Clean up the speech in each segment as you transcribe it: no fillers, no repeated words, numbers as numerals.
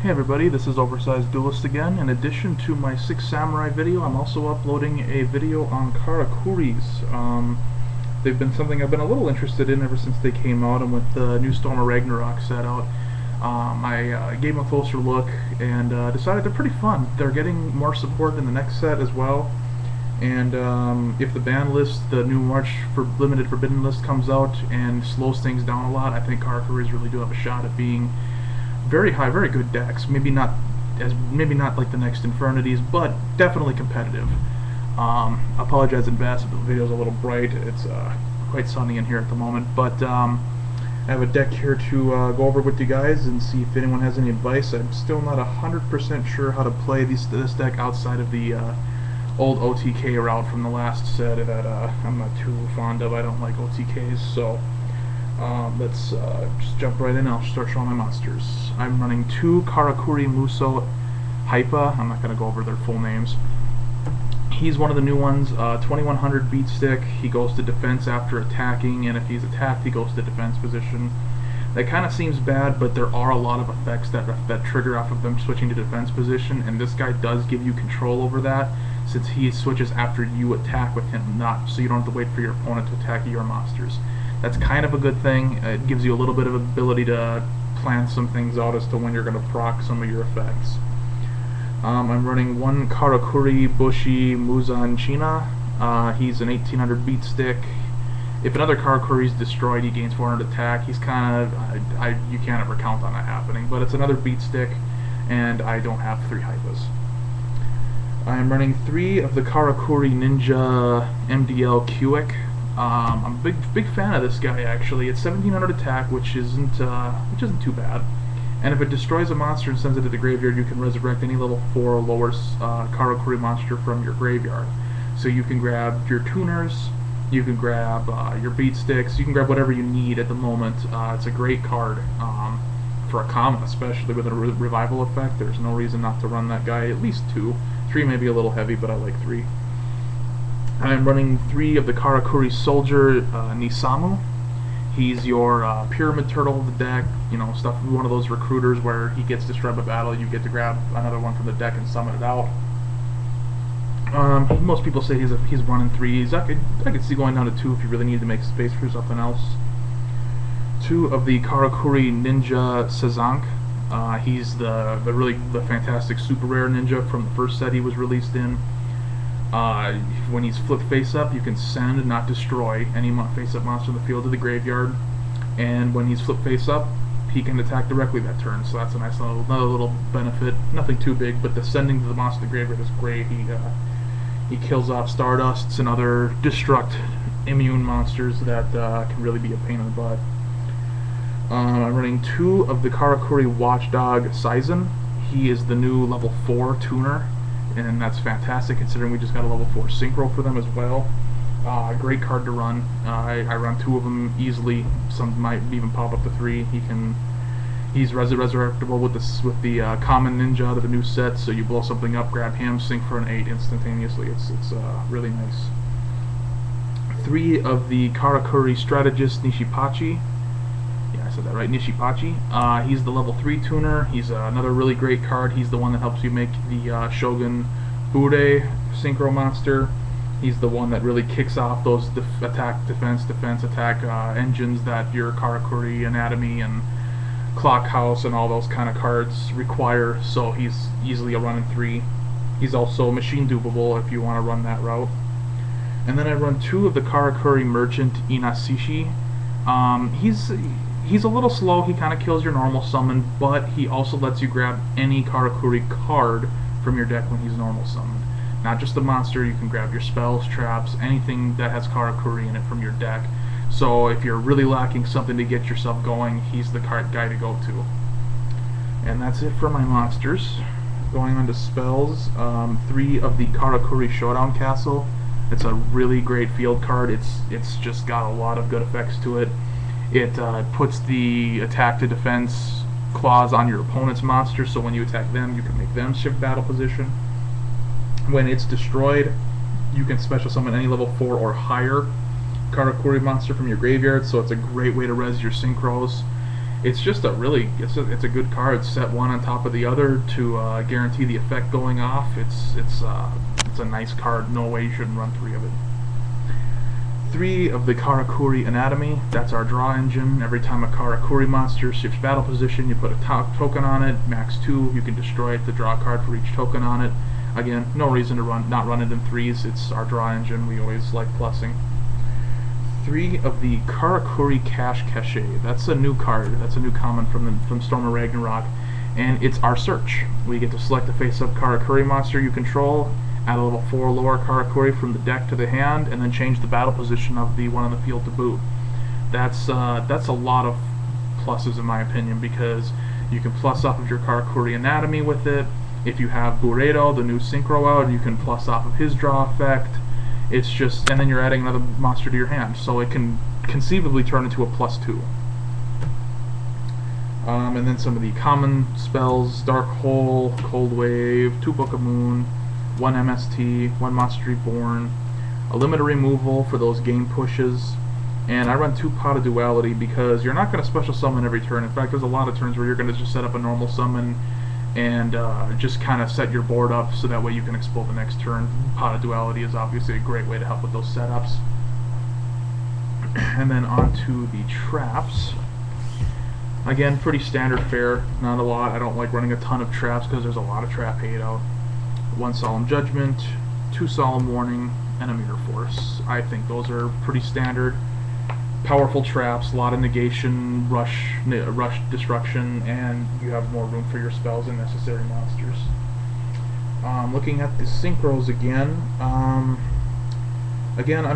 Hey everybody, this is OversizedDuelist again. In addition to my 6 Samurai video, I'm also uploading a video on Karakuris. They've been something I've been a little interested in ever since they came out, and with the new Storm of Ragnarok set out, I gave them a closer look and decided they're pretty fun. They're getting more support in the next set as well, and if the ban list, the new March for Limited Forbidden list comes out and slows things down a lot, I think Karakuris really do have a shot at being very high, very good decks. Maybe not like the next Infernities, but definitely competitive. Apologize in advance if the video's a little bright. It's quite sunny in here at the moment, but I have a deck here to go over with you guys and see if anyone has any advice. I'm still not 100% sure how to play this deck outside of the old OTK route from the last set that I'm not too fond of. I don't like OTKs, so let's just jump right in and I'll start showing my monsters. I'm running 2 Karakuri Muso Hypa. I'm not going to go over their full names. He's one of the new ones, 2100 beat stick. He goes to defense after attacking, and if he's attacked, he goes to defense position. That kind of seems bad, but there are a lot of effects that trigger off of them switching to defense position, and this guy does give you control over that, since he switches after you attack with him, so you don't have to wait for your opponent to attack your monsters. That's kind of a good thing. It gives you a little bit of ability to plan some things out as to when you're going to proc some of your effects. I'm running 1 Karakuri Bushi Muzan China. He's an 1800 beat stick. If another Karakuri is destroyed, he gains 400 attack. He's kind of, you can't ever count on that happening, but it's another beat stick, and I don't have 3 Hypas. I'm running 3 of the Karakuri Ninja MDL Kuik. I'm a big fan of this guy actually. It's 1700 attack, which isn't too bad. And if it destroys a monster and sends it to the graveyard, you can resurrect any level 4 or lower Karakuri monster from your graveyard. So you can grab your tuners, you can grab your beat sticks, you can grab whatever you need at the moment. It's a great card for a common, especially with a revival effect. There's no reason not to run that guy. At least 2. 3 may be a little heavy, but I like 3. I'm running 3 of the Karakuri Soldier Nisamu. He's your Pyramid Turtle of the deck, you know, stuff, one of those recruiters where he gets destroyed by battle, you get to grab another one from the deck and summon it out. Most people say he's running 3s. I could see going down to 2 if you really need to make space for something else. 2 of the Karakuri Ninja Sazank. He's the fantastic super rare ninja from the first set he was released in. When he's flipped face up, you can send, not destroy, any face-up monster in the field to the graveyard. And when he's flipped face up, he can attack directly that turn. So that's a nice another little benefit. Nothing too big, but the sending to the monster to the graveyard is great. He kills off Stardusts and other destruct immune monsters that can really be a pain in the butt. I'm running 2 of the Karakuri Watchdog Saizen. He is the new level 4 tuner, and that's fantastic considering we just got a level 4 synchro for them as well. Great card to run. I run 2 of them easily. Some might even pop up to 3. He's resurrectable with the common ninja out of the new set, so you blow something up, grab him, sync for an 8 instantaneously. It's really nice. 3 of the Karakuri Strategist Nishipachi. Yeah, I said that right, Nishipachi. He's the level 3 tuner. He's another really great card. He's the one that helps you make the Shogun Ure synchro monster. He's the one that really kicks off those attack, defense, attack engines that your Karakuri Anatomy and Clock House and all those kind of cards require, so he's easily a run in 3. He's also machine dupable if you want to run that route. And then I run 2 of the Karakuri Merchant Inasishi. He's a little slow. He kind of kills your normal summon, but he also lets you grab any Karakuri card from your deck when he's normal summoned. Not just the monster, you can grab your spells, traps, anything that has Karakuri in it from your deck. So if you're really lacking something to get yourself going, he's the guy to go to. And that's it for my monsters. Going on to spells, 3 of the Karakuri Showdown Castle. It's a really great field card. It's just got a lot of good effects to it. It puts the attack to defense clause on your opponent's monster, so when you attack them, you can make them shift battle position. When it's destroyed, you can special summon any level 4 or higher Karakuri monster from your graveyard, so it's a great way to res your synchros. it's just it's a good card. Set one on top of the other to guarantee the effect going off. It's a nice card. No way you shouldn't run 3 of it. 3 of the Karakuri Anatomy. That's our draw engine. Every time a Karakuri monster shifts battle position, you put a token on it. Max 2. You can destroy it to draw a card for each token on it. Again, no reason to not run it in 3s. It's our draw engine. We always like plussing. 3 of the Karakuri Cache. That's a new card. That's a new common from Storm of Ragnarok, and it's our search. We get to select a face-up Karakuri monster you control, add a level 4 lower Karakuri from the deck to the hand, and then change the battle position of the one on the field to boot. That's a lot of pluses in my opinion, because you can plus off of your Karakuri Anatomy with it. If you have Buredo, the new Synchro out, you can plus off of his draw effect. It's just, and then you're adding another monster to your hand, so it can conceivably turn into a +2. And then some of the common spells: Dark Hole, Cold Wave, 2 Book of Moon, 1 MST, 1 Monster Reborn, a limiter removal for those game pushes, and I run 2 Pot of Duality because you're not going to special summon every turn. In fact, there's a lot of turns where you're going to just set up a normal summon and just kind of set your board up so that way you can explode the next turn. Pot of Duality is obviously a great way to help with those setups. And then onto the traps. Again, pretty standard fare, not a lot. I don't like running a ton of traps because there's a lot of trap hate out. 1 Solemn Judgment, 2 Solemn Warning, and a Mirror Force. I think those are pretty standard. Powerful traps, a lot of negation, rush destruction, and you have more room for your spells and necessary monsters. Looking at the synchros again, I'm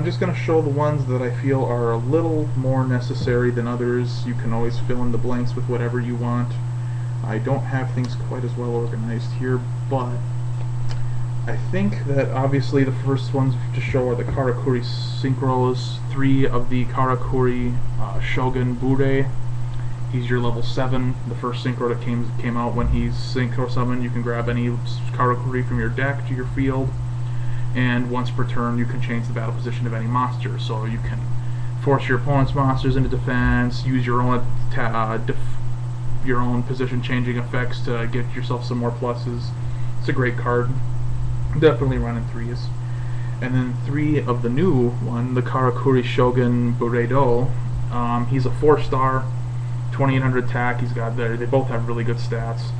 just going to show the ones that I feel are a little more necessary than others. You can always fill in the blanks with whatever you want. I don't have things quite as well organized here, but I think that obviously the first ones to show are the Karakuri Synchros. 3 of the Karakuri Shogun Bure. He's your level 7. The first Synchro that came out when he's Synchro summoned. You can grab any Karakuri from your deck to your field, and once per turn you can change the battle position of any monster. So you can force your opponent's monsters into defense, use your own position changing effects to get yourself some more pluses. It's a great card. Definitely run in 3s. And then 3 of the new one, the Karakuri Shogun Buredo. He's a 4-star, 2800 attack. They both have really good stats.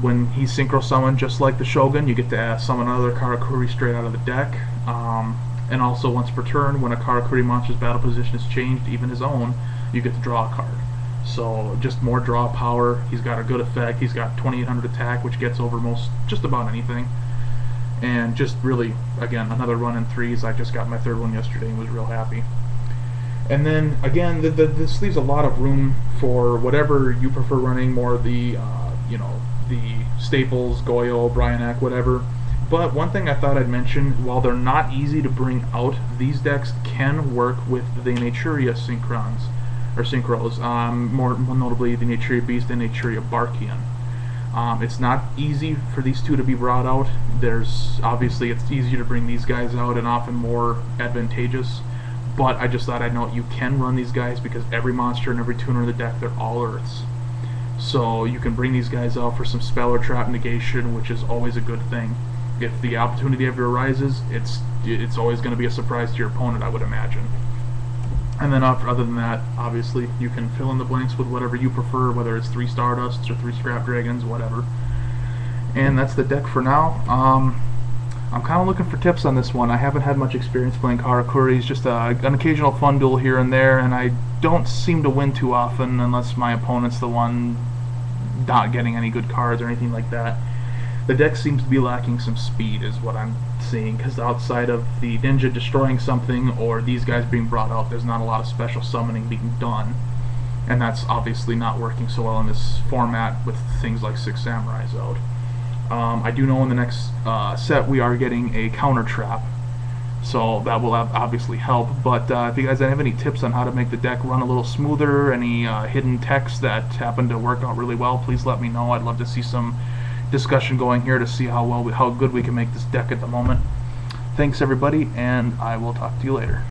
When he's synchro summoned, just like the Shogun, you get to summon another Karakuri straight out of the deck. And also once per turn, when a Karakuri monster's battle position is changed, even his own, you get to draw a card. So just more draw power. He's got a good effect. He's got 2800 attack, which gets over just about anything. And just really, again, another run in 3s. I just got my 3rd one yesterday and was real happy. And then again, this leaves a lot of room for whatever you prefer running, more the the staples, Goyo, Bryanak, whatever. But one thing I thought I'd mention: while they're not easy to bring out, these decks can work with the Naturia synchros, more notably the Naturia Beast and Naturia Barkian. It's not easy for these 2 to be brought out. Obviously it's easier to bring these guys out and often more advantageous, but I just thought I'd note you can run these guys because every monster and every tuner in the deck, they're all Earths. So you can bring these guys out for some spell or trap negation, which is always a good thing. If the opportunity ever arises, it's always going to be a surprise to your opponent, I would imagine. And then other than that, obviously, you can fill in the blanks with whatever you prefer, whether it's 3 Stardusts or 3 Scrap Dragons, whatever. And that's the deck for now. I'm kind of looking for tips on this one. I haven't had much experience playing Karakuris, just an occasional fun duel here and there, and I don't seem to win too often unless my opponent's the one not getting any good cards or anything like that. The deck seems to be lacking some speed is what I'm seeing, because outside of the ninja destroying something or these guys being brought out, there's not a lot of special summoning being done, and that's obviously not working so well in this format with things like 6 Samurais out. I do know in the next set we are getting a counter trap, so that will obviously help, but if you guys have any tips on how to make the deck run a little smoother, any hidden techs that happen to work out really well, please let me know. I'd love to see some discussion going here to see how good we can make this deck at the moment. Thanks everybody, and I will talk to you later.